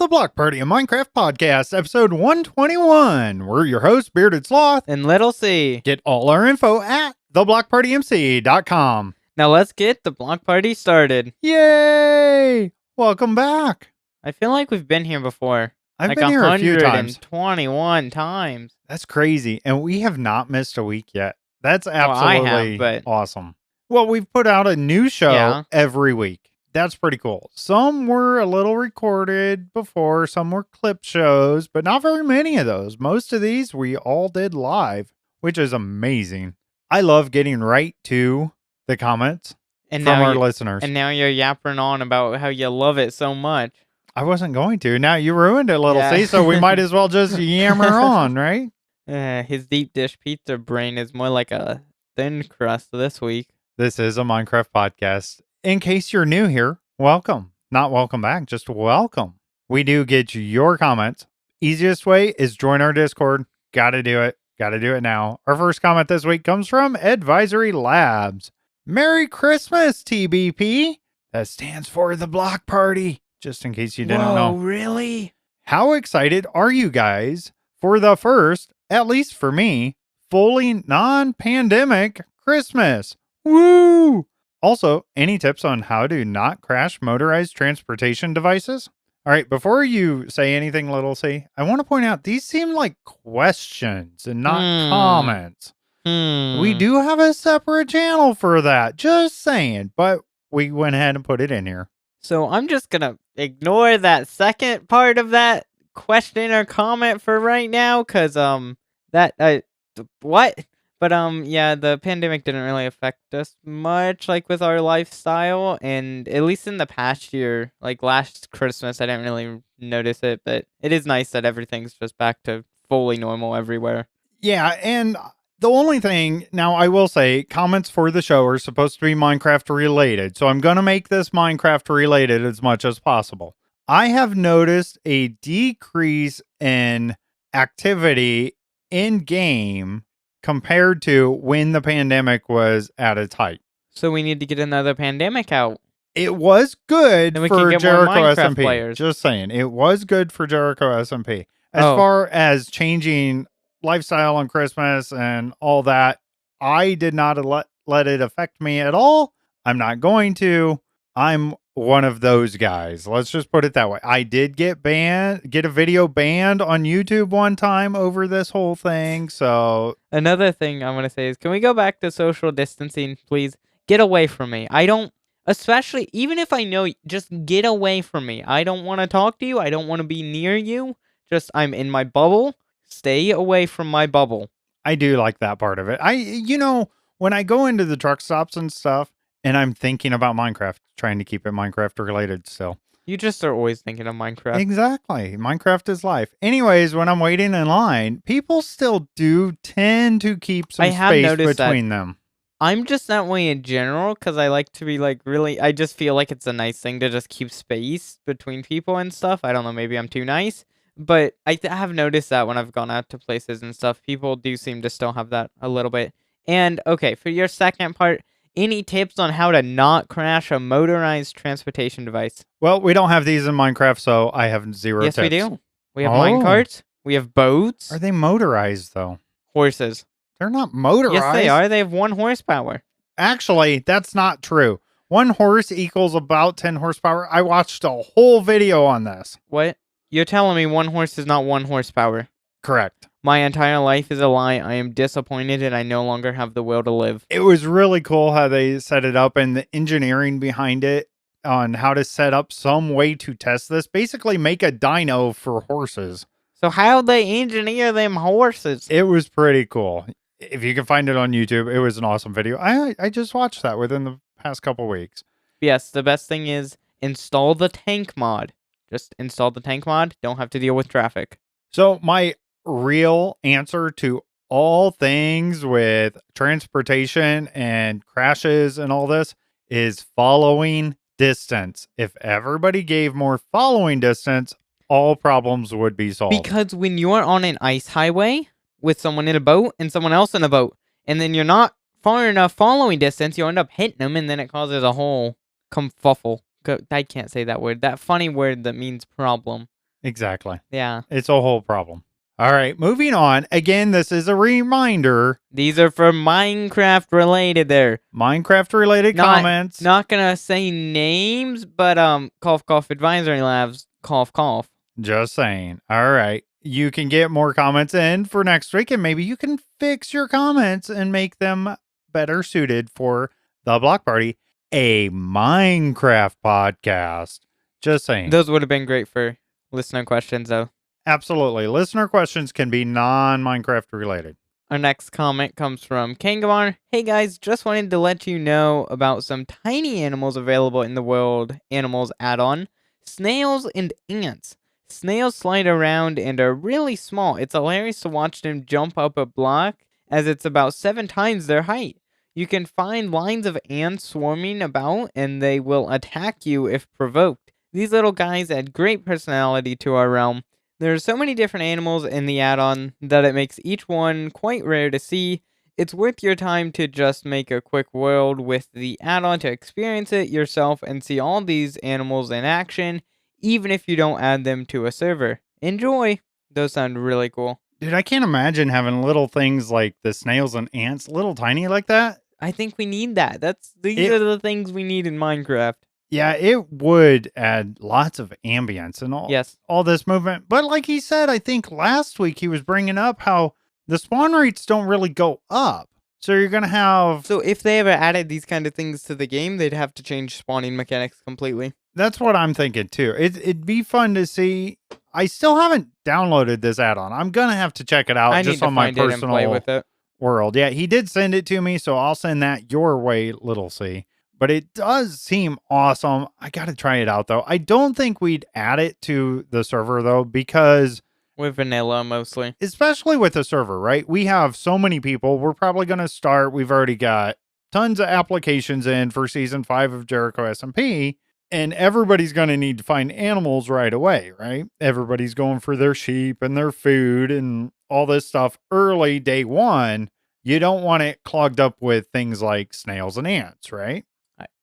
the Block Party, a Minecraft podcast, episode 121. We're your hosts, Bearded Sloth. And Little C. Get all our info at theblockpartymc.com. Now let's get the block party started. Yay! Welcome back. I feel like we've been here before. I've been here a few times. 121 times. That's crazy. And we have not missed a week yet. That's absolutely awesome. Well, we've put out a new show every week. That's pretty cool. Some were a little recorded before, some were clip shows, but not very many of those. Most of these we all did live, which is amazing. I love getting right to the comments from our listeners. And now you're yapping on about how you love it so much. I wasn't going to. Now you ruined it, Little C, so we might as well just yammer on, right? His deep dish pizza brain is more like a thin crust this week. This is a Minecraft podcast. In case you're new here, welcome. Not welcome back, just welcome. We do get your comments. Easiest way is join our Discord. Gotta do it. Gotta do it now. Our first comment this week comes from Advisory Labs. Merry Christmas, TBP. That stands for the Block Party. Just in case you didn't know. Oh, really? How excited are you guys for the first, at least for me, fully non-pandemic Christmas? Woo! Also, any tips on how to not crash motorized transportation devices? All right, before you say anything, Little C, I want to point out these seem like questions and not comments. We do have a separate channel for that, just saying, but we went ahead and put it in here. So I'm just going to ignore that second part of that question or comment for right now, because, what? But, yeah, the pandemic didn't really affect us much, like, with our lifestyle, and at least in the past year, like, last Christmas, I didn't really notice it, but it is nice that everything's just back to fully normal everywhere. Yeah, and the only thing, now I will say, comments for the show are supposed to be Minecraft related, so I'm going to make this Minecraft related as much as possible. I have noticed a decrease in activity in-game compared to when the pandemic was at its height. So we need to get another pandemic out. It was good for Jericho SMP. Players. Just saying, it was good for Jericho SMP. As far as changing lifestyle on Christmas and all that, I did not let it affect me at all. I'm not going to. I'm one of those guys. Let's just put it that way. I did get a video banned on YouTube one time over this whole thing. So another thing I want to say is, can we go back to social distancing, please? Get away from me. I don't, especially, even if I know, just get away from me. I don't want to talk to you. I don't want to be near you. Just, I'm in my bubble. Stay away from my bubble. I do like that part of it. When I go into the truck stops and stuff, and I'm thinking about Minecraft, trying to keep it Minecraft related still. You just are always thinking of Minecraft. Exactly. Minecraft is life. Anyways, when I'm waiting in line, people still do tend to keep some space between them. I'm just that way in general, because I like to be I just feel like it's a nice thing to just keep space between people and stuff. I don't know, maybe I'm too nice. But I have noticed that when I've gone out to places and stuff, people do seem to still have that a little bit. And, okay, for your second part, any tips on how to not crash a motorized transportation device? Well, we don't have these in Minecraft, so I have zero tips. Yes, we do. We have minecarts. We have boats. Are they motorized, though? Horses. They're not motorized. Yes, they are. They have 1 horsepower. Actually, that's not true. 1 horse equals about 10 horsepower. I watched a whole video on this. What? You're telling me 1 horse is not 1 horsepower? Correct. My entire life is a lie. I am disappointed and I no longer have the will to live. It was really cool how they set it up and the engineering behind it on how to set up some way to test this. Basically make a dyno for horses. So how'd they engineer them horses? It was pretty cool. If you can find it on YouTube, it was an awesome video. I just watched that within the past couple weeks. Yes, the best thing is install the tank mod. Just install the tank mod. Don't have to deal with traffic. So my real answer to all things with transportation and crashes and all this is following distance. If everybody gave more following distance, all problems would be solved. Because when you're on an ice highway with someone in a boat and someone else in a boat, and then you're not far enough following distance, you end up hitting them, and then it causes a whole kerfuffle. I can't say that word. That funny word that means problem. Exactly. Yeah. It's a whole problem. All right, moving on. Again, this is a reminder. These are for Minecraft related there. Minecraft related comments. Not gonna say names, but cough cough advisory labs, cough cough. Just saying. All right. You can get more comments in for next week, and maybe you can fix your comments and make them better suited for the Block Party, a Minecraft podcast. Just saying. Those would have been great for listener questions though. Absolutely. Listener questions can be non-Minecraft related. Our next comment comes from Kangamar. Hey guys, just wanted to let you know about some tiny animals available in the World Animals add-on. Snails and ants. Snails slide around and are really small. It's hilarious to watch them jump up a block as it's about 7 times their height. You can find lines of ants swarming about and they will attack you if provoked. These little guys add great personality to our realm. There are so many different animals in the add-on that it makes each one quite rare to see. It's worth your time to just make a quick world with the add-on to experience it yourself and see all these animals in action, even if you don't add them to a server. Enjoy! Those sound really cool. Dude, I can't imagine having little things like the snails and ants, little tiny like that. I think we need that. These are the things we need in Minecraft. Yeah, it would add lots of ambience and all this movement. But like he said, I think last week he was bringing up how the spawn rates don't really go up. So you're going to have... So if they ever added these kind of things to the game, they'd have to change spawning mechanics completely. That's what I'm thinking too. It'd be fun to see. I still haven't downloaded this add-on. I'm going to have to check it out just on my personal play with it. world. Yeah, he did send it to me, so I'll send that your way, Little C. But it does seem awesome. I got to try it out, though. I don't think we'd add it to the server, though, because... With vanilla, mostly. Especially with the server, right? We have so many people. We're probably going to start. We've already got tons of applications in for Season 5 of Jericho SMP. And everybody's going to need to find animals right away, right? Everybody's going for their sheep and their food and all this stuff early, day one. You don't want it clogged up with things like snails and ants, right?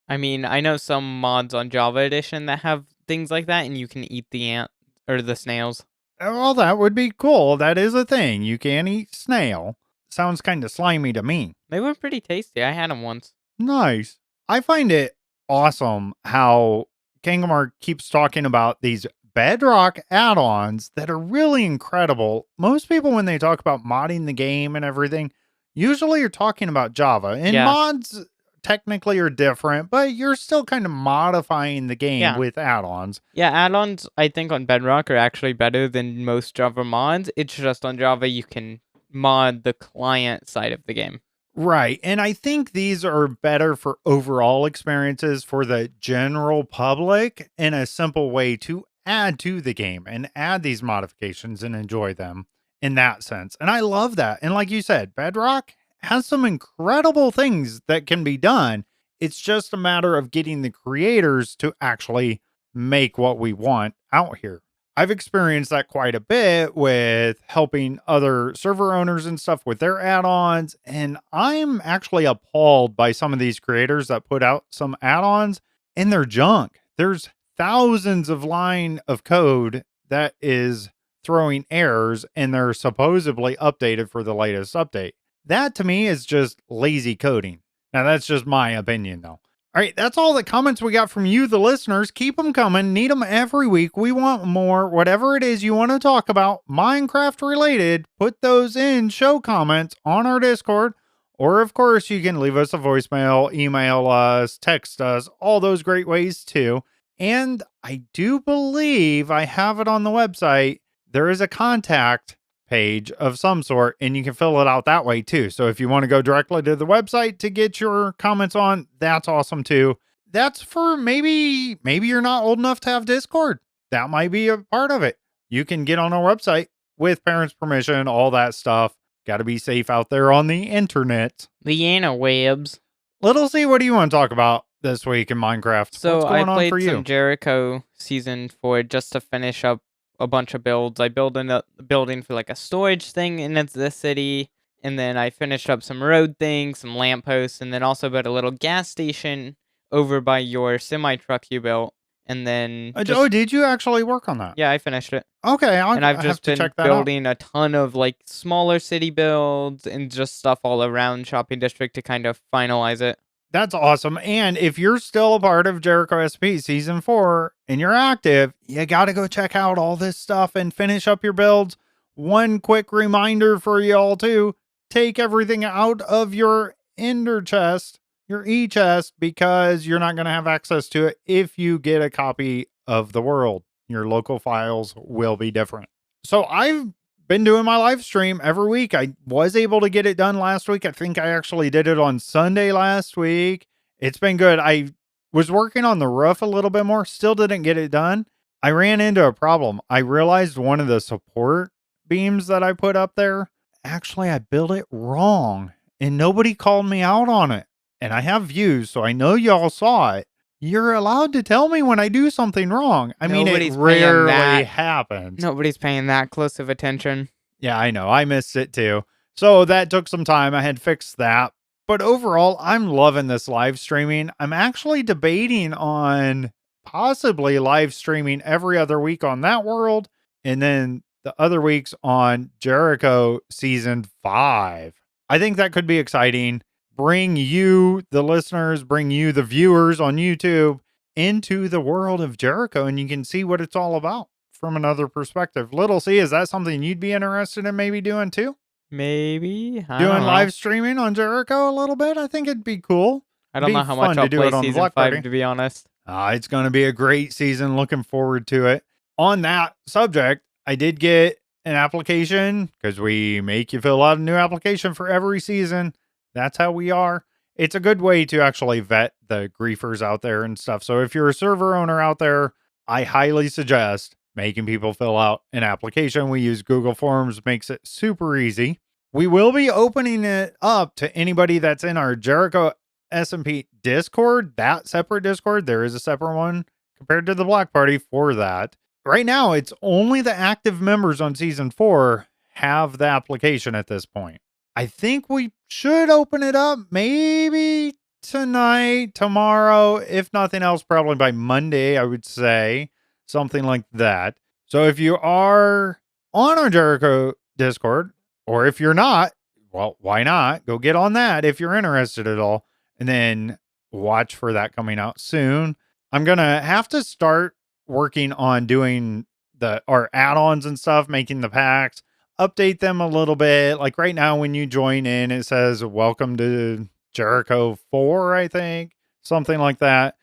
I mean, I know some mods on Java Edition that have things like that, and you can eat the ant or the snails. Well, that would be cool. That is a thing. You can eat snail. Sounds kind of slimy to me. They were pretty tasty. I had them once. Nice. I find it awesome how Kangamar keeps talking about these Bedrock add-ons that are really incredible. Most people, when they talk about modding the game and everything, usually you're talking about Java. And mods technically are different, but you're still kind of modifying the game with add-ons. Yeah, add-ons, I think, on Bedrock are actually better than most Java mods. It's just on Java you can mod the client side of the game. Right. And I think these are better for overall experiences for the general public in a simple way to add to the game and add these modifications and enjoy them in that sense. And I love that. And like you said, Bedrock has some incredible things that can be done. It's just a matter of getting the creators to actually make what we want out here. I've experienced that quite a bit with helping other server owners and stuff with their add-ons. And I'm actually appalled by some of these creators that put out some add-ons and they're junk. There's thousands of line of code that is throwing errors and they're supposedly updated for the latest update. That to me is just lazy coding. Now that's just my opinion though. All right, that's all the comments we got from you, the listeners. Keep them coming. Need them every week. We want more. Whatever it is you want to talk about, Minecraft related, put those in show comments on our Discord. Or, of course, you can leave us a voicemail, email us, text us, all those great ways too. And I do believe I have it on the website. There is a contact page of some sort, and you can fill it out that way too. So if you want to go directly to the website to get your comments on, that's awesome too. That's for maybe you're not old enough to have Discord. That might be a part of it. You can get on our website with parents' permission, all that stuff. Got to be safe out there on the internet. The interwebs. Little C, what do you want to talk about this week in Minecraft? So what's going I played on for you? some Jericho Season 4 just to finish up a bunch of builds. I built a building for like a storage thing in the city, and then I finished up some road things, some lampposts, and then also built a little gas station over by your semi truck you built. and then Oh, did you actually work on that? yeah, I finished it. Okay, And I've I have just to been check that out. building a ton of like smaller city builds and just stuff all around shopping district to kind of finalize it. That's awesome. And if you're still a part of Jericho SP Season 4 and you're active, you got to go check out all this stuff and finish up your builds. One quick reminder for y'all, too, take everything out of your Ender chest, your E chest, because you're not going to have access to it if you get a copy of the world. Your local files will be different. So I've been doing my live stream every week. I was able to get it done last week. I think I actually did it on Sunday last week. It's been good. I was working on the roof a little bit more, still didn't get it done. I ran into a problem. I realized one of the support beams that I put up there, actually, I built it wrong and nobody called me out on it. And I have views, so I know y'all saw it. You're allowed to tell me when I do something wrong. I mean, it Nobody's paying rarely that. happens. Nobody's paying that close of attention. Yeah, I know. I missed it too. So that took some time. I had fixed that. But overall, I'm loving this live streaming. I'm actually debating on possibly live streaming every other week on that world and then the other weeks on Jericho season 5. I think that could be exciting. Bring you, the listeners, bring you, the viewers on YouTube, into the world of Jericho and you can see what it's all about from another perspective. Little C, is that something you'd be interested in maybe doing too? Maybe. I Doing don't know. live streaming on Jericho a little bit? I think it'd be cool. I don't Be know how much fun to I'll do play it on the season Block 5, Party. to be honest. It's going to be a great season. Looking forward to it. On that subject, I did get an application because we make you fill out a new application for every season. That's how we are. It's a good way to actually vet the griefers out there and stuff. So if you're a server owner out there, I highly suggest making people fill out an application. We use Google Forms, makes it super easy. We will be opening it up to anybody that's in our Jericho SMP Discord, that separate Discord. There is a separate one compared to the Black Party for that. Right now, it's only the active members on season 4 have the application at this point. I think we should open it up maybe tonight, tomorrow, if nothing else, probably by Monday, I would say. Something like that. So if you are on our Jericho Discord, or if you're not, well, why not? Go get on that if you're interested at all. And then watch for that coming out soon. I'm going to have to start working on doing our add-ons and stuff, making the packs, update them a little bit. Like right now, when you join in, it says, welcome to Jericho 4, I think, something like that.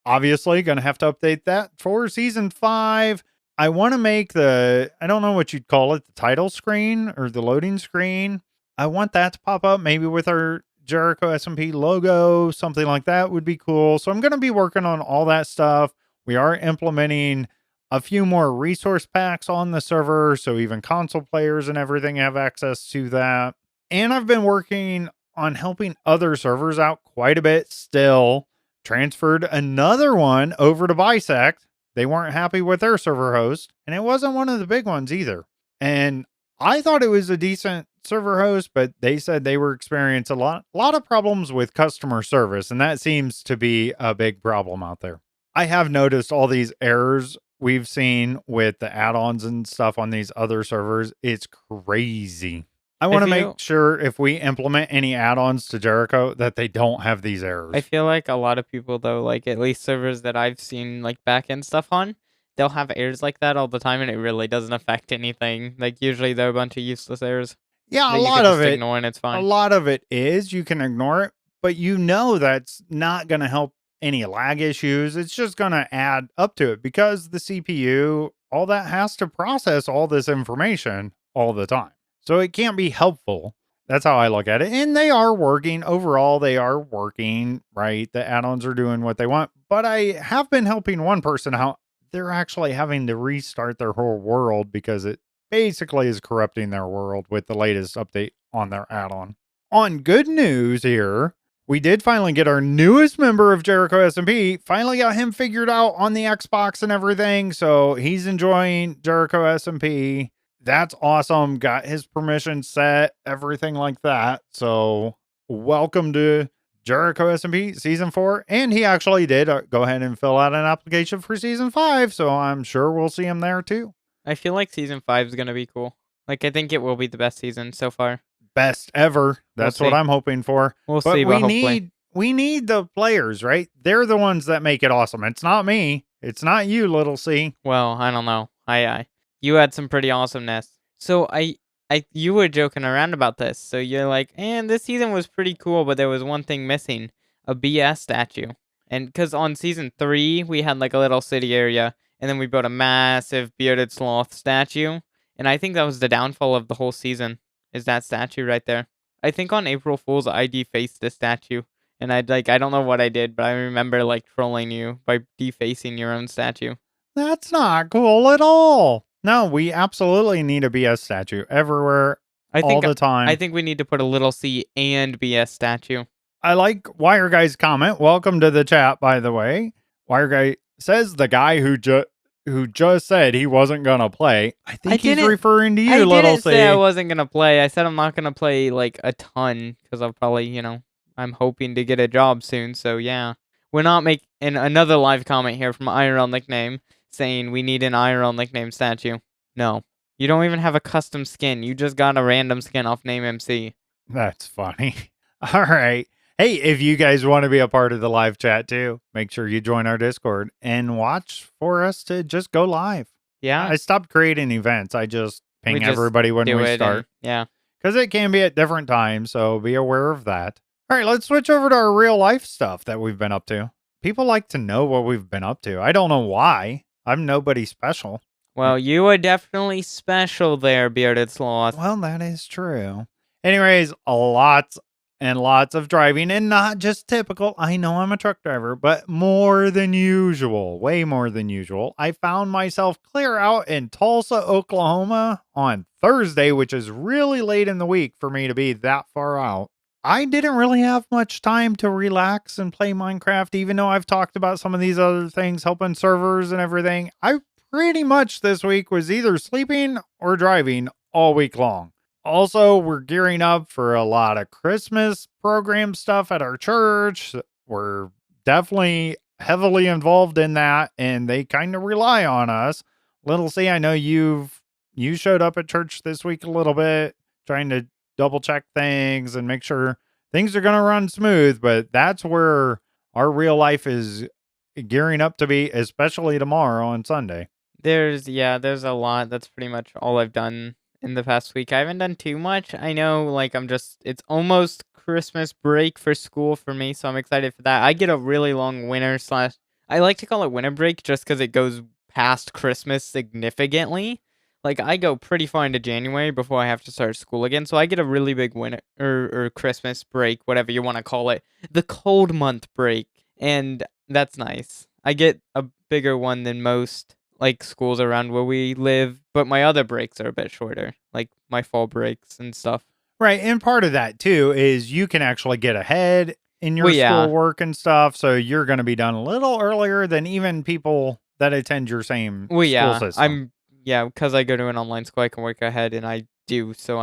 Obviously, going to have to update that for season 5. I want to make I don't know what you'd call it, the title screen or the loading screen. I want that to pop up maybe with our Jericho SMP logo, something like that would be cool. So I'm going to be working on all that stuff. We are implementing a few more resource packs on the server, so even console players and everything have access to that. And I've been working on helping other servers out quite a bit still. Transferred another one over to Bisect. They weren't happy with their server host, and it wasn't one of the big ones either. And I thought it was a decent server host, but they said they were experiencing a lot of problems with customer service, and that seems to be a big problem out there. I have noticed all these errors we've seen with the add-ons and stuff on these other servers. It's crazy. I want to make sure if we implement any add-ons to Jericho that they don't have these errors. I feel like a lot of people, though, like at least servers that I've seen like back-end stuff on, they'll have errors like that all the time, and it really doesn't affect anything. Like usually they're a bunch of useless errors. Yeah, a lot of it. Ignore and it's fine. A lot of it is you can ignore it, but you know that's not going to help any lag issues. It's just going to add up to it because the CPU, all that has to process all this information all the time. So it can't be helpful. That's how I look at it. And they are working. Overall, they are working, right? The add-ons are doing what they want. But I have been helping one person out. They're actually having to restart their whole world because it basically is corrupting their world with the latest update on their add-on. On good news here, we did finally get our newest member of Jericho SMP. Finally got him figured out on the Xbox and everything. So he's enjoying Jericho SMP. That's awesome. Got his permission set, everything like that. So welcome to Jericho SMP season 4, and he actually did go ahead and fill out an application for season 5, so I'm sure we'll see him there too. I feel like season 5 is gonna be cool. Like, I think it will be the best season so far. Best ever. That's what see. I'm hoping for. We'll But see, but hopefully. we need the players, right? They're the ones that make it awesome. It's not me. It's not you, little C. Well, I don't know. You had some pretty awesomeness. So you were joking around about this. So you're like, and this season was pretty cool, but there was one thing missing, a BS statue. And because on season 3 we had like a little city area, and then we built a massive Bearded Sloth statue, and I think that was the downfall of the whole season. Is that statue right there? I think on April Fool's I defaced the statue. And I don't know what I did, but I remember like trolling you by defacing your own statue. That's not cool at all. No, we absolutely need a BS statue everywhere, all the time. I think we need to put a little C and BS statue. I like Wire Guy's comment. Welcome to the chat, by the way. Wire Guy says the guy who just said he wasn't gonna play. I think he's referring to you, little C. I didn't say I wasn't gonna play. I said I'm not gonna play like a ton because I'll probably, I'm hoping to get a job soon. So yeah, we're not making another live comment here from IRL Nickname saying we need an IRL Nickname statue. No, you don't even have a custom skin. You just got a random skin off Name MC. That's funny. All right. Hey, if you guys want to be a part of the live chat too, make sure you join our Discord and watch for us to just go live. Yeah. I stopped creating events. I just ping everybody when we start. Yeah. Because it can be at different times, so be aware of that. All right, let's switch over to our real life stuff that we've been up to. People like to know what we've been up to. I don't know why. I'm nobody special. Well, you are definitely special there, Bearded Sloth. Well, that is true. Anyways, lots and lots of driving, and not just typical. I know I'm a truck driver, but more than usual, way more than usual. I found myself clear out in Tulsa, Oklahoma on Thursday, which is really late in the week for me to be that far out. I didn't really have much time to relax and play Minecraft, even though I've talked about some of these other things, helping servers and everything. I pretty much this week was either sleeping or driving all week long. Also, we're gearing up for a lot of Christmas program stuff at our church. We're definitely heavily involved in that, and they kind of rely on us. Little C, I know you showed up at church this week a little bit, trying to double check things and make sure things are going to run smooth, but that's where our real life is gearing up to be, especially tomorrow on Sunday. There's a lot. That's pretty much all I've done in the past week. I haven't done too much. I know, like, it's almost Christmas break for school for me, so I'm excited for that. I get a really long winter / I like to call it winter break just because it goes past Christmas significantly. Like, I go pretty far into January before I have to start school again, so I get a really big winter or Christmas break, whatever you want to call it, the cold month break, and that's nice. I get a bigger one than most like schools around where we live, but my other breaks are a bit shorter, like my fall breaks and stuff. Right, and part of that too is you can actually get ahead in your schoolwork and stuff, so you're going to be done a little earlier than even people that attend your same school system. Because I go to an online school, I can work ahead, and I do, so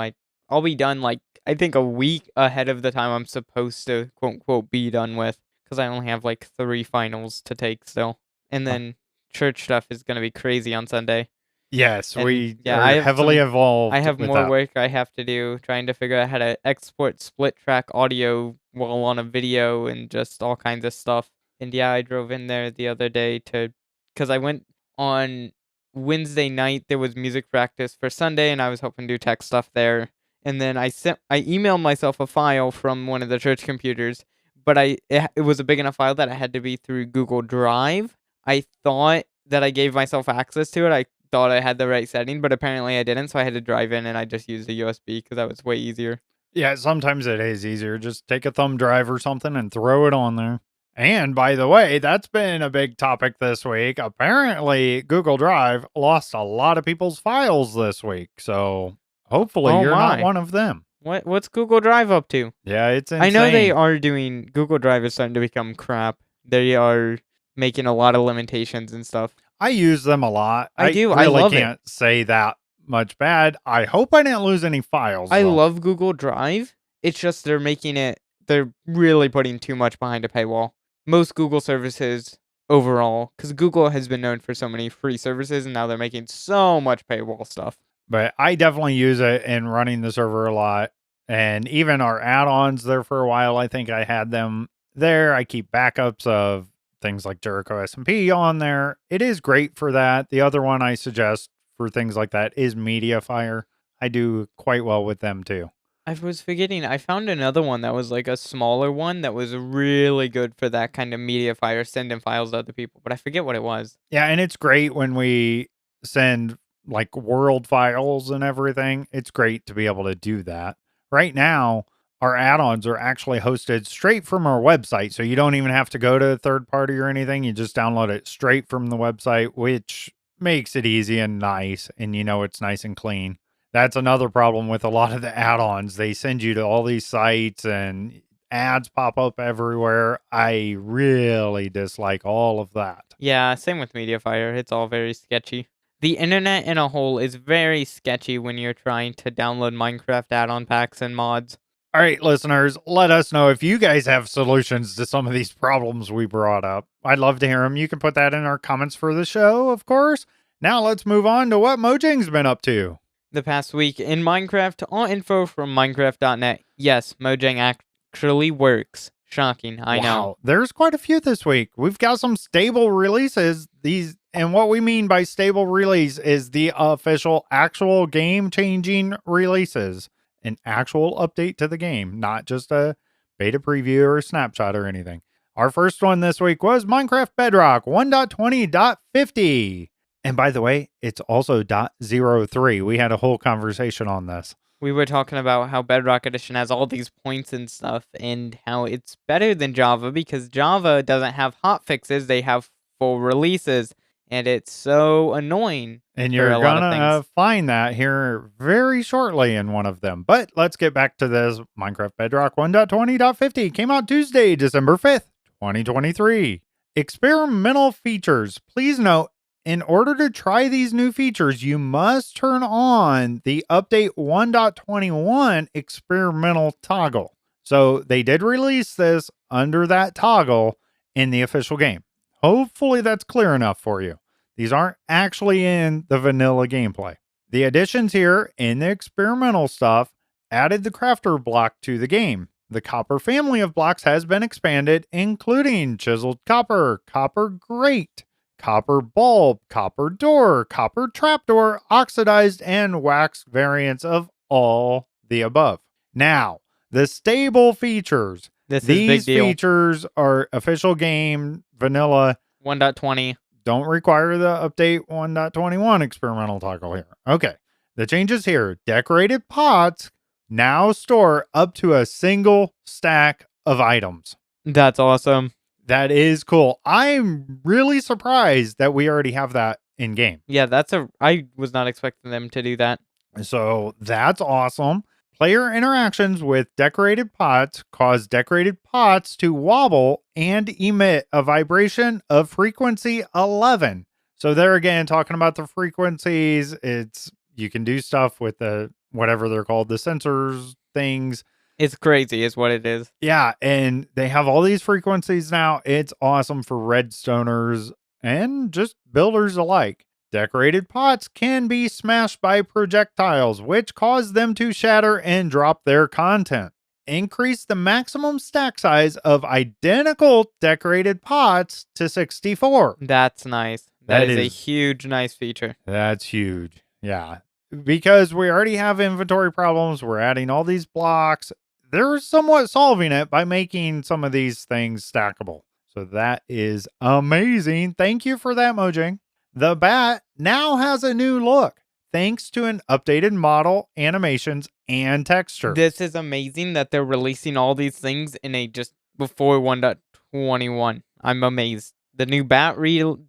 I'll be done, like, I think a week ahead of the time I'm supposed to, quote-unquote, be done with, because I only have, like, 3 finals to take still. And then church stuff is going to be crazy on Sunday. Yes, and we are heavily involved. I have more work I have to do, trying to figure out how to export split track audio while on a video and just all kinds of stuff. And yeah, I drove in there the other day because I went on Wednesday night, there was music practice for Sunday, and I was hoping to do tech stuff there. And then I emailed myself a file from one of the church computers, but it was a big enough file that it had to be through Google Drive. I thought that I gave myself access to it. I thought I had the right setting, but apparently I didn't, so I had to drive in and I just used a USB because that was way easier. Yeah, sometimes it is easier. Just take a thumb drive or something and throw it on there. And by the way, that's been a big topic this week. Apparently, Google Drive lost a lot of people's files this week. So hopefully you're not one of them. What's Google Drive up to? Yeah, it's insane. I know they are doing, Google Drive is starting to become crap. They are making a lot of limitations and stuff. I use them a lot. I do. I really love can't say that much bad. I hope I didn't lose any files. I love Google Drive. It's just they're making it they're really putting too much behind a paywall. Most Google services overall, because Google has been known for so many free services, and now they're making so much paywall stuff. But I definitely use it in running the server a lot. And even our add-ons there for a while, I think I had them there. I keep backups of things like Jericho SMP on there. It is great for that. The other one I suggest for things like that is MediaFire. I do quite well with them too. I was forgetting, I found another one that was like a smaller one that was really good for that kind of media fire, sending files to other people, but I forget what it was. Yeah, and it's great when we send like world files and everything. It's great to be able to do that. Right now, our add-ons are actually hosted straight from our website, so you don't even have to go to a third party or anything. You just download it straight from the website, which makes it easy and nice, and you know it's nice and clean. That's another problem with a lot of the add-ons. They send you to all these sites and ads pop up everywhere. I really dislike all of that. Yeah, same with MediaFire. It's all very sketchy. The internet in a whole is very sketchy when you're trying to download Minecraft add-on packs and mods. All right, listeners, let us know if you guys have solutions to some of these problems we brought up. I'd love to hear them. You can put that in our comments for the show, of course. Now let's move on to what Mojang's been up to. The past week in Minecraft, all info from Minecraft.net. Yes, Mojang actually works. Shocking, I know. There's quite a few this week. We've got some stable releases. And what we mean by stable release is the official, actual game-changing releases. An actual update to the game, not just a beta preview or a snapshot or anything. Our first one this week was Minecraft Bedrock 1.20.50. And by the way, it's also .03. We had a whole conversation on this. We were talking about how Bedrock Edition has all these points and stuff, and how it's better than Java because Java doesn't have hotfixes, they have full releases, and it's so annoying. And you're gonna find that here very shortly in one of them. But let's get back to this. Minecraft Bedrock 1.20.50 came out Tuesday, December 5th, 2023. Experimental features. Please note, in order to try these new features, you must turn on the update 1.21 experimental toggle. So they did release this under that toggle in the official game. Hopefully that's clear enough for you. These aren't actually in the vanilla gameplay. The additions here in the experimental stuff added the crafter block to the game. The copper family of blocks has been expanded, including chiseled copper, copper grate, copper bulb, copper door, copper trapdoor, oxidized and waxed variants of all the above. Now, the stable features. These features are official game, vanilla. 1.20. Don't require the update 1.21 experimental toggle here. Okay. The changes here. Decorated pots now store up to a single stack of items. That's awesome. That is cool. I'm really surprised that we already have that in game. Yeah, I was not expecting them to do that. So that's awesome. Player interactions with decorated pots cause decorated pots to wobble and emit a vibration of frequency 11. So there again, talking about the frequencies, you can do stuff with the whatever they're called, the sensors things. It's crazy is what it is. Yeah, and they have all these frequencies now. It's awesome for redstoners and just builders alike. Decorated pots can be smashed by projectiles, which cause them to shatter and drop their content. Increase the maximum stack size of identical decorated pots to 64. That's nice. That is a huge, nice feature. That's huge. Yeah. Because we already have inventory problems, we're adding all these blocks. They're somewhat solving it by making some of these things stackable. So that is amazing. Thank you for that, Mojang. The bat now has a new look, thanks to an updated model, animations, and texture. This is amazing that they're releasing all these things in a just before 1.21. I'm amazed. The new bat reel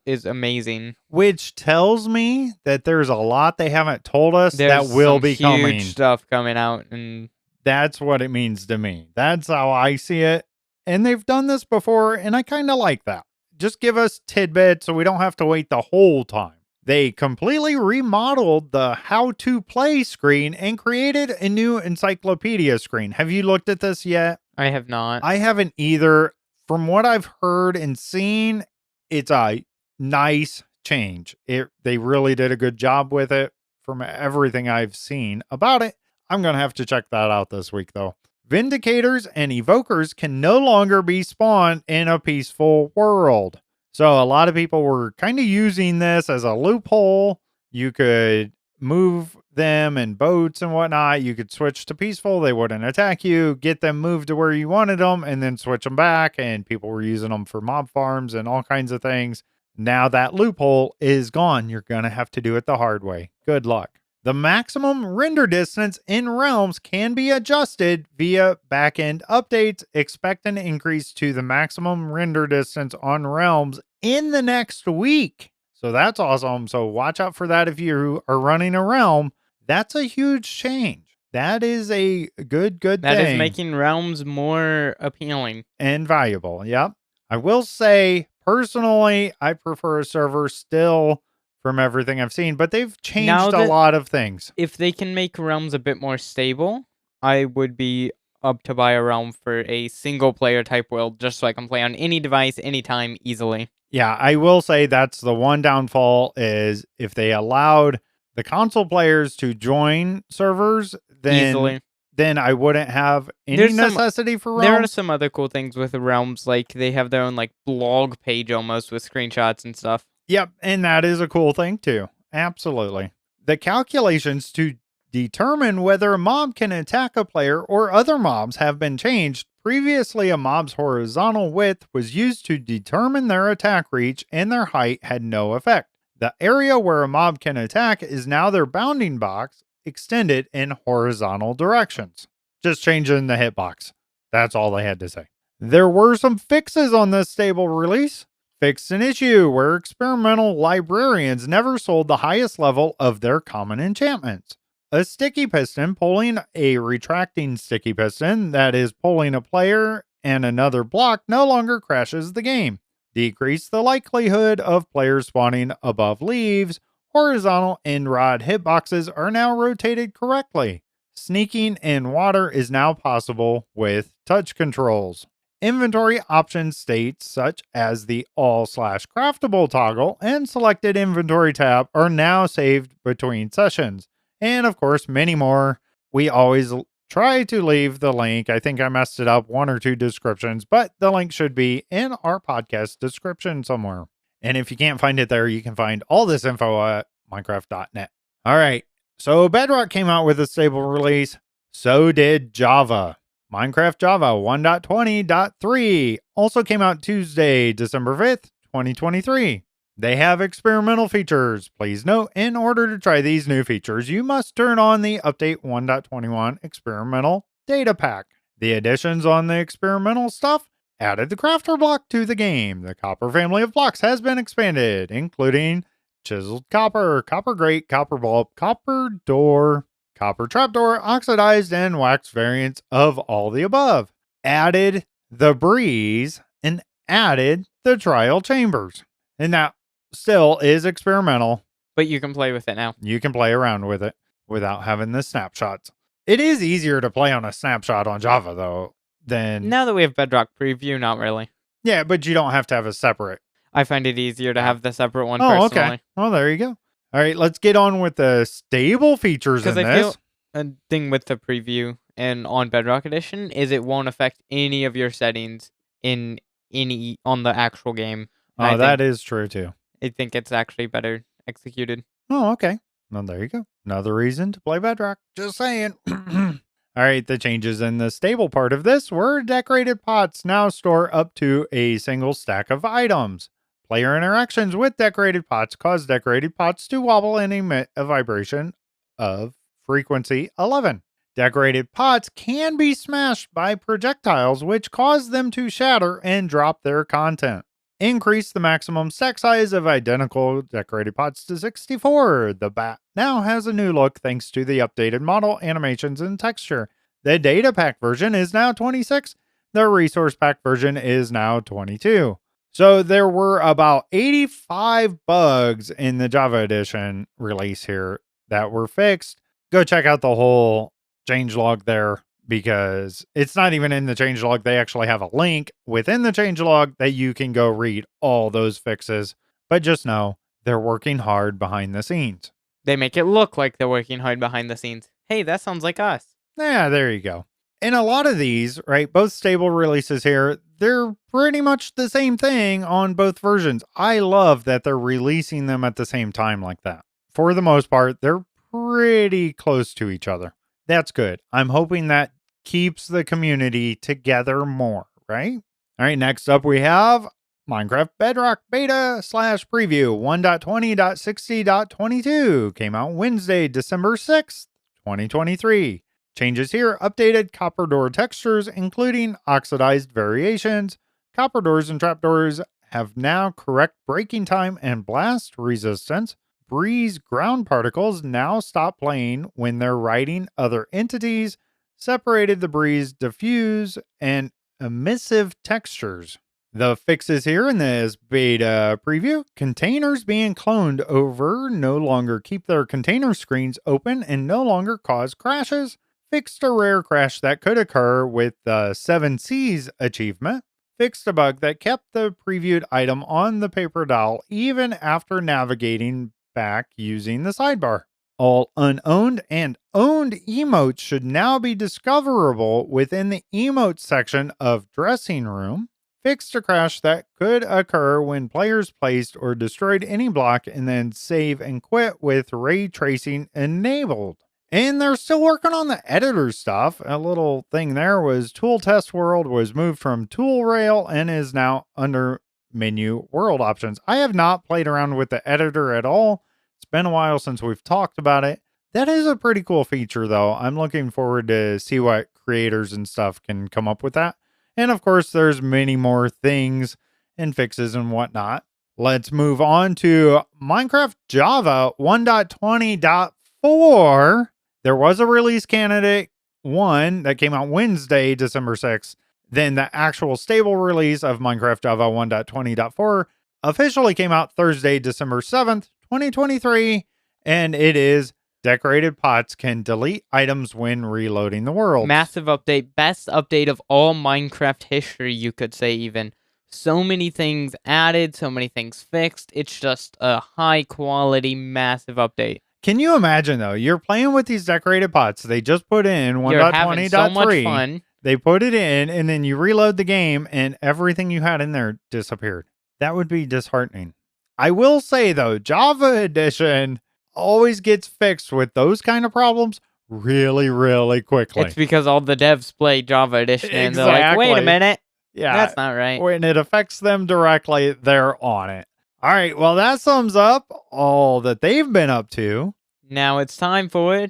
is amazing. Which tells me that there's a lot they haven't told us that will be coming. Huge stuff coming out, and that's what it means to me. That's how I see it. And they've done this before, and I kind of like that. Just give us tidbits so we don't have to wait the whole time. They completely remodeled the how to play screen and created a new encyclopedia screen. Have you looked at this yet? I have not. I haven't either. From what I've heard and seen, it's a nice change. They really did a good job with it from everything I've seen about it. I'm going to have to check that out this week though. Vindicators and evokers can no longer be spawned in a peaceful world. So a lot of people were kind of using this as a loophole. You could move them in boats and whatnot. You could switch to peaceful. They wouldn't attack you, get them moved to where you wanted them, and then switch them back. And people were using them for mob farms and all kinds of things. Now that loophole is gone. You're going to have to do it the hard way. Good luck. The maximum render distance in realms can be adjusted via backend updates. Expect an increase to the maximum render distance on realms in the next week. So that's awesome. So watch out for that if you are running a realm. That's a huge change. That is a good thing. That is making realms more appealing and valuable. Yep. I will say, personally, I prefer a server still from everything I've seen, but they've changed a lot of things. If they can make realms a bit more stable, I would be up to buy a realm for a single player type world, just so I can play on any device, anytime, easily. Yeah, I will say that's the one downfall is if they allowed the console players to join servers, then I wouldn't have any necessity for realms. There are some other cool things with the realms, like they have their own like blog page almost with screenshots and stuff. Yep, and that is a cool thing too. Absolutely. The calculations to determine whether a mob can attack a player or other mobs have been changed. Previously, a mob's horizontal width was used to determine their attack reach, and their height had no effect. The area where a mob can attack is now their bounding box, extended in horizontal directions. Just changing the hitbox. That's all they had to say. There were some fixes on this stable release. Fixed an issue where experimental librarians never sold the highest level of their common enchantments. A sticky piston pulling a retracting sticky piston, that is pulling a player and another block, no longer crashes the game. Decrease the likelihood of players spawning above leaves. Horizontal end rod hitboxes are now rotated correctly. Sneaking in water is now possible with touch controls. Inventory option states such as the all/craftable toggle and selected inventory tab are now saved between sessions. And of course, many more. We always try to leave the link. I think I messed it up, 1 or 2 descriptions, but the link should be in our podcast description somewhere. And if you can't find it there, you can find all this info at Minecraft.net. All right. So Bedrock came out with a stable release. So did Java. Minecraft Java 1.20.3 also came out Tuesday, December 5th, 2023. They have experimental features. Please note, in order to try these new features, you must turn on the Update 1.21 Experimental Data Pack. The additions on the experimental stuff added the crafter block to the game. The copper family of blocks has been expanded, including chiseled copper, copper grate, copper bulb, copper door, copper trapdoor, oxidized, and wax variants of all the above. Added the breeze and added the trial chambers. And that still is experimental. But you can play with it now. You can play around with it without having the snapshots. It is easier to play on a snapshot on Java, though, than... Now that we have Bedrock Preview, not really. Yeah, but you don't have to have a separate. I find it easier to have the separate one personally. Okay. Well, there you go. All right, let's get on with the stable features in this. Because I feel a thing with the preview and on Bedrock Edition is it won't affect any of your settings on the actual game. Oh, that is true, too. I think it's actually better executed. Oh, okay. Well, there you go. Another reason to play Bedrock. Just saying. All right, the changes in the stable part of this were decorated pots now store up to a single stack of items. Player interactions with decorated pots cause decorated pots to wobble and emit a vibration of frequency 11. Decorated pots can be smashed by projectiles, which cause them to shatter and drop their content. Increase the maximum stack size of identical decorated pots to 64. The bat now has a new look thanks to the updated model, animations, and texture. The data pack version is now 26. The resource pack version is now 22. So there were about 85 bugs in the Java Edition release here that were fixed. Go check out the whole changelog there because it's not even in the changelog. They actually have a link within the changelog that you can go read all those fixes. But just know they're working hard behind the scenes. They make it look like they're working hard behind the scenes. Hey, that sounds like us. Yeah, there you go. And a lot of these, right, both stable releases here, they're pretty much the same thing on both versions. I love that they're releasing them at the same time like that. For the most part, they're pretty close to each other. That's good. I'm hoping that keeps the community together more, right? All right, next up we have Minecraft Bedrock Beta / Preview 1.20.60.22 came out Wednesday, December 6th, 2023. Changes here: updated copper door textures, including oxidized variations. Copper doors and trapdoors have now correct breaking time and blast resistance. Breeze ground particles now stop playing when they're riding other entities. Separated the breeze diffuse and emissive textures. The fixes here in this beta preview: containers being cloned over no longer keep their container screens open and no longer cause crashes. Fixed a rare crash that could occur with the 7 C's achievement. Fixed a bug that kept the previewed item on the paper doll even after navigating back using the sidebar. All unowned and owned emotes should now be discoverable within the emotes section of Dressing Room. Fixed a crash that could occur when players placed or destroyed any block and then save and quit with ray tracing enabled. And they're still working on the editor stuff. A little thing there was Tool Test World was moved from Tool Rail and is now under Menu World Options. I have not played around with the editor at all. It's been a while since we've talked about it. That is a pretty cool feature, though. I'm looking forward to see what creators and stuff can come up with that. And of course, there's many more things and fixes and whatnot. Let's move on to Minecraft Java 1.20.4. There was a release candidate 1 that came out Wednesday, December 6th. Then the actual stable release of Minecraft Java 1.20.4 officially came out Thursday, December 7th, 2023. And it is decorated pots can delete items when reloading the world. Massive update. Best update of all Minecraft history, you could say even. So many things added, so many things fixed. It's just a high quality, massive update. Can you imagine, though? You're playing with these decorated pots. They just put in 1.20.3. So much fun. They put it in, and then you reload the game, and everything you had in there disappeared. That would be disheartening. I will say, though, Java Edition always gets fixed with those kind of problems really, really quickly. It's because all the devs play Java Edition, and they're like, wait a minute. Yeah. That's not right. When it affects them directly, they're on it. All right, well, that sums up all that they've been up to. Now it's time for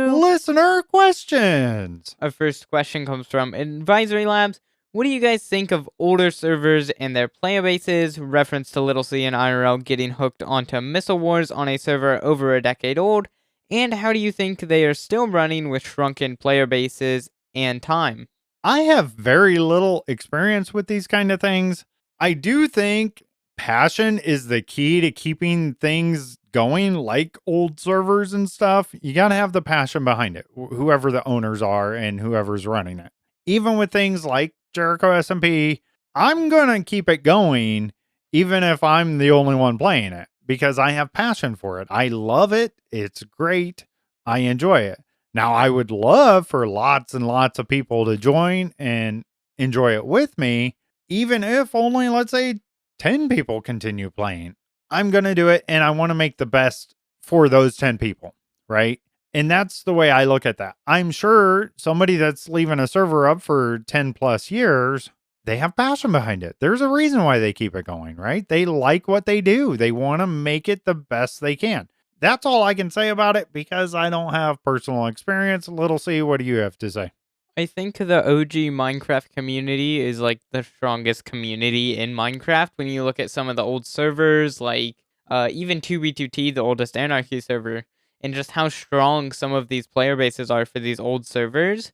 listener questions. Our first question comes from Advisory Labs. What do you guys think of older servers and their player bases? Reference to Little C and IRL getting hooked onto Missile Wars on a server over a decade old. And how do you think they are still running with shrunken player bases and time? I have very little experience with these kind of things. I do think passion is the key to keeping things going, like old servers and stuff. You got to have the passion behind it, whoever the owners are and whoever's running it. Even with things like Jericho SMP, I'm going to keep it going, even if I'm the only one playing it, because I have passion for it. I love it. It's great. I enjoy it. Now, I would love for lots and lots of people to join and enjoy it with me, even if only, let's say, 10 people continue playing. I'm going to do it, and I want to make the best for those 10 people, right? And that's the way I look at that. I'm sure somebody that's leaving a server up for 10 plus years, they have passion behind it. There's a reason why they keep it going, right? They like what they do. They want to make it the best they can. That's all I can say about it because I don't have personal experience. Little C, what do you have to say? I think the OG Minecraft community is like the strongest community in Minecraft. When you look at some of the old servers, like even 2B2T, the oldest Anarchy server, and just how strong some of these player bases are for these old servers,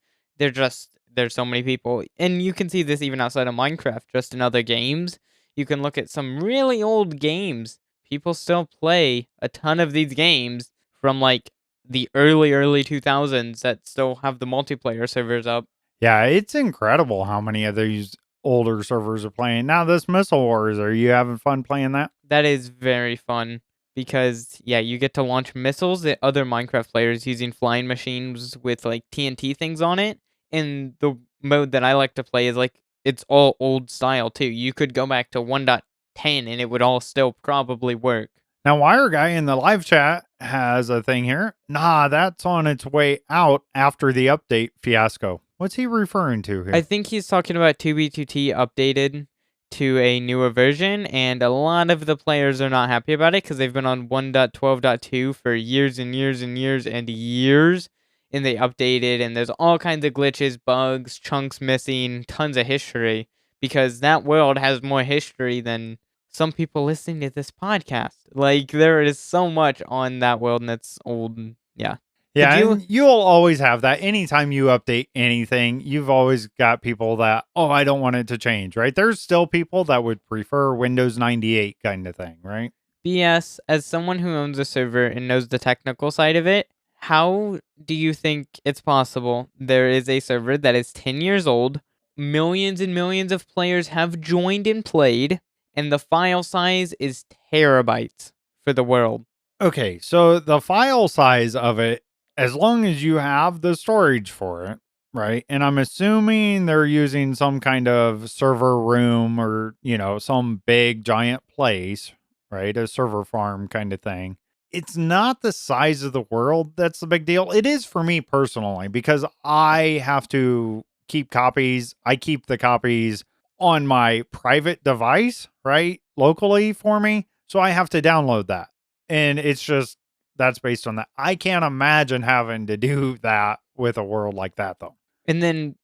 there's so many people. And you can see this even outside of Minecraft, just in other games. You can look at some really old games. People still play a ton of these games from like the early 2000s that still have the multiplayer servers up. Yeah, it's incredible how many of these older servers are playing. Now, this Missile Wars, are you having fun playing that? That is very fun because, yeah, you get to launch missiles at other Minecraft players using flying machines with like TNT things on it. And the mode that I like to play is like it's all old style too. You could go back to 1.10 and it would all still probably work. Now, Wire Guy in the live chat has a thing here. Nah, that's on its way out after the update fiasco. What's he referring to here? I think he's talking about 2B2T updated to a newer version, and a lot of the players are not happy about it because they've been on 1.12.2 for years and years and years and years, and they updated, and there's all kinds of glitches, bugs, chunks missing, tons of history, because that world has more history than some people listening to this podcast. Like, there is so much on that world, and it's old, yeah. Yeah, and you'll always have that. Anytime you update anything, you've always got people that, oh, I don't want it to change, right? There's still people that would prefer Windows 98 kind of thing, right? BS, as someone who owns a server and knows the technical side of it, how do you think it's possible there is a server that is 10 years old, millions and millions of players have joined and played, and the file size is terabytes for the world? Okay, so the file size of it, as long as you have the storage for it, right? And I'm assuming they're using some kind of server room or, some big giant place, right? A server farm kind of thing. It's not the size of the world that's the big deal. It is for me personally because I have to keep copies. I keep the copies on my private device, right? Locally for me. So I have to download that. And it's just, that's based on that. I can't imagine having to do that with a world like that, though. And then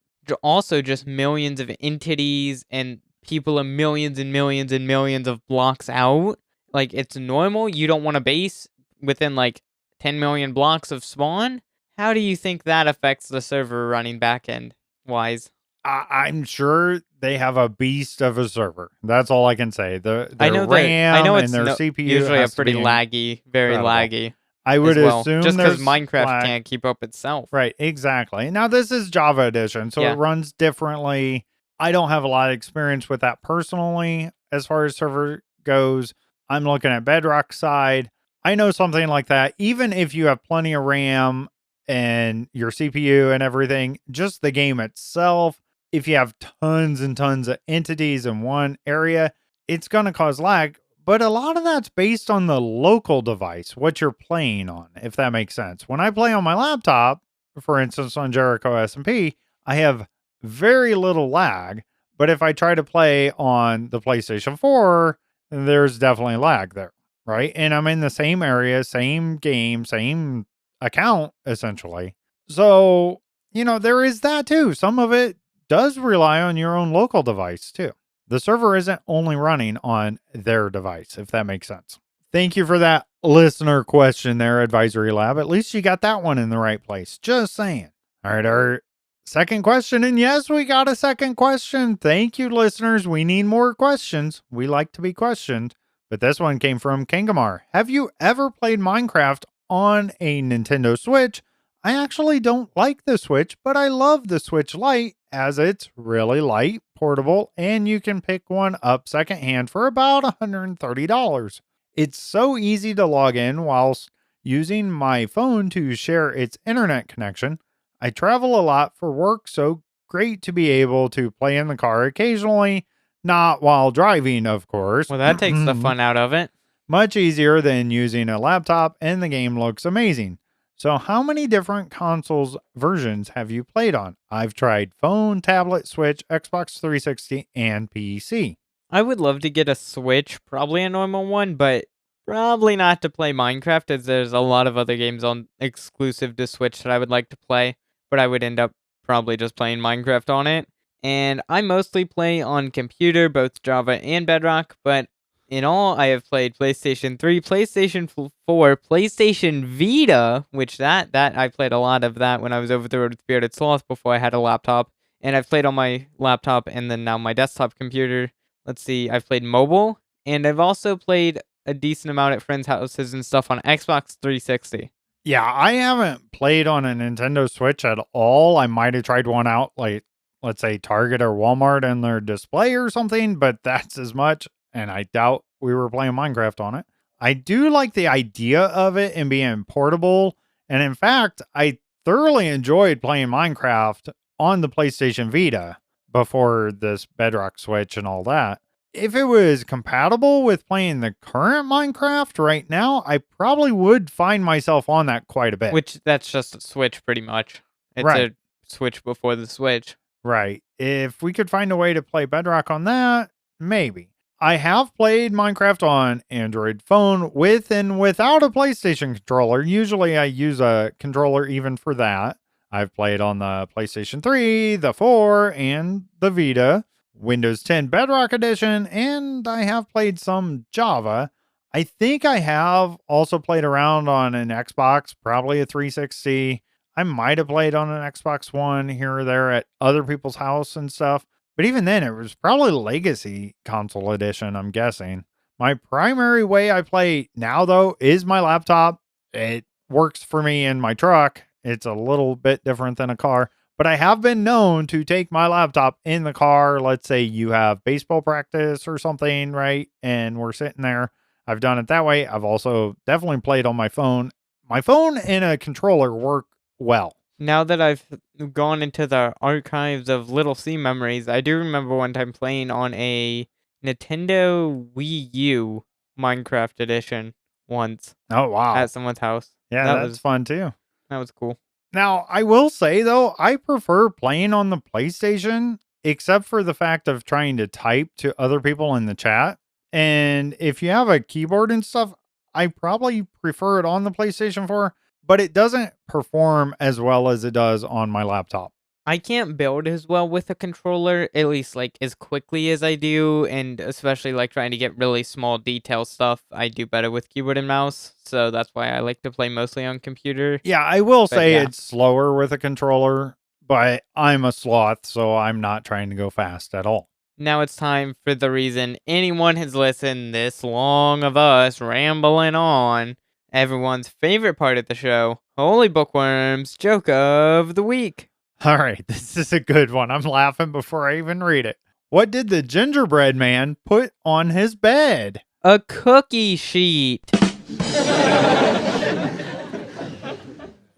also just millions of entities and people are millions and millions and millions of blocks out. Like, it's normal. You don't want a base within like 10 million blocks of spawn. How do you think that affects the server running backend wise? I'm sure they have a beast of a server. That's all I can say. Their I know RAM it's and their CPU usually a has to pretty be laggy, very incredible. laggy. I would assume just because there's Minecraft lag. can't keep up itself. Right, exactly. Now this is Java edition, so Yeah. it runs differently. I don't have a lot of experience with that personally as far as server goes. I'm looking at Bedrock side. I know something like that, even if you have plenty of RAM and your CPU and everything, just the game itself, if you have tons and tons of entities in one area, it's going to cause lag. But a lot of that's based on the local device, what you're playing on, if that makes sense. When I play on my laptop, for instance, on Jericho SMP, I have very little lag. But if I try to play on the PlayStation 4, there's definitely lag there, right? And I'm in the same area, same game, same account, essentially. So, there is that too. Some of it does rely on your own local device too. The server isn't only running on their device, if that makes sense. Thank you for that listener question there, Advisory Lab. At least you got that one in the right place. Just saying. All right, our second question. And yes, we got a second question. Thank you, listeners. We need more questions. We like to be questioned. But this one came from Kangamar. Have you ever played Minecraft on a Nintendo Switch? I actually don't like the Switch, but I love the Switch Lite as it's really light, portable, and you can pick one up secondhand for about $130. It's so easy to log in whilst using my phone to share its internet connection. I travel a lot for work, so great to be able to play in the car occasionally, not while driving, of course. Well, that takes the fun out of it. Much easier than using a laptop, and the game looks amazing. So how many different consoles versions have you played on? I've tried phone, tablet, Switch, Xbox 360, and PC. I would love to get a Switch, probably a normal one, but probably not to play Minecraft, as there's a lot of other games on exclusive to Switch that I would like to play, but I would end up probably just playing Minecraft on it. And I mostly play on computer, both Java and Bedrock, but in all, I have played PlayStation 3, PlayStation 4, PlayStation Vita, which that I played a lot of that when I was over there with Bearded Sloth before I had a laptop, and I've played on my laptop and then now my desktop computer. Let's see, I've played mobile, and I've also played a decent amount at friends' houses and stuff on Xbox 360. Yeah, I haven't played on a Nintendo Switch at all. I might have tried one out, like, let's say Target or Walmart in their display or something, but that's as much. And I doubt we were playing Minecraft on it. I do like the idea of it and being portable. And in fact, I thoroughly enjoyed playing Minecraft on the PlayStation Vita before this Bedrock Switch and all that. If it was compatible with playing the current Minecraft right now, I probably would find myself on that quite a bit. Which, that's just a Switch pretty much. It's Right. a Switch before the Switch. Right. If we could find a way to play Bedrock on that, maybe. I have played Minecraft on Android phone with and without a PlayStation controller. Usually I use a controller even for that. I've played on the PlayStation 3, the 4, and the Vita. Windows 10 Bedrock Edition, and I have played some Java. I think I have also played around on an Xbox, probably a 360. I might have played on an Xbox One here or there at other people's house and stuff. But even then, it was probably Legacy Console Edition, I'm guessing. My primary way I play now, though, is my laptop. It works for me in my truck. It's a little bit different than a car. But I have been known to take my laptop in the car. Let's say you have baseball practice or something, right? And we're sitting there. I've done it that way. I've also definitely played on my phone. My phone and a controller work well. Now that I've gone into the archives of Little C memories, I do remember one time playing on a Nintendo Wii U Minecraft edition once Oh, wow. at someone's house. Yeah, That that's was fun too. that was cool. Now, I will say though, I prefer playing on the PlayStation, except for the fact of trying to type to other people in the chat. And if you have a keyboard and stuff, I probably prefer it on the PlayStation 4, but it doesn't perform as well as it does on my laptop. I can't build as well with a controller, at least like as quickly as I do, and especially like trying to get really small detail stuff. I do better with keyboard and mouse, so that's why I like to play mostly on computer. Yeah, I will But say yeah. it's slower with a controller, but I'm a sloth, so I'm not trying to go fast at all. Now it's time for the reason anyone has listened this long of us rambling on. Everyone's favorite part of the show, Holy Bookworms Joke of the Week. All right, this is a good one. I'm laughing before I even read it. What did the gingerbread man put on his bed? A cookie sheet.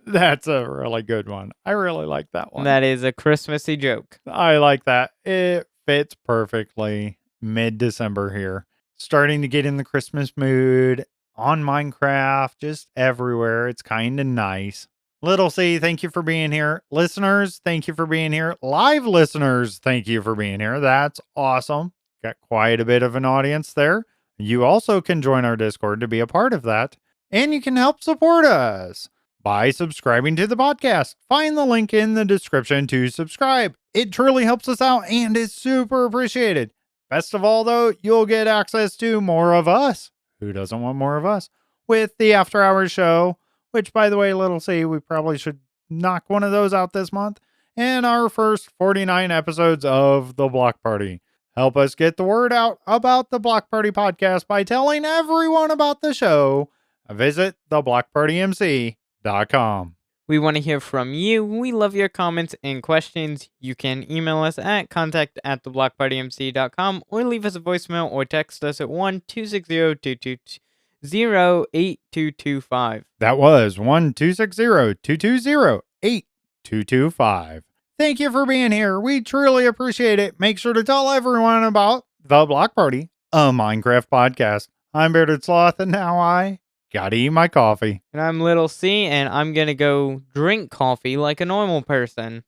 That's a really good one. I really like that one. That is a Christmassy joke. I like that. It fits perfectly. Mid-December here. Starting to get in the Christmas mood on Minecraft, just everywhere. It's kind of nice. Little C, thank you for being here. Listeners, thank you for being here. Live listeners, thank you for being here. That's awesome. Got quite a bit of an audience there. You also can join our Discord to be a part of that. And you can help support us by subscribing to the podcast. Find the link in the description to subscribe. It truly helps us out and is super appreciated. Best of all, though, you'll get access to more of us. Who doesn't want more of us? With the After Hours show, which, by the way, Little C, we probably should knock one of those out this month, and our first 49 episodes of The Block Party. Help us get the word out about the Block Party podcast by telling everyone about the show. Visit theblockpartymc.com. We want to hear from you. We love your comments and questions. You can email us at contact@theblockpartymc.com or leave us a voicemail or text us at 1-260-220-8225. That was 1-260-220-8225. Thank you for being here. We truly appreciate it. Make sure to tell everyone about The Block Party, a Minecraft podcast. I'm Bearded Sloth, and now I gotta eat my coffee. And I'm Little C, and I'm going to go drink coffee like a normal person.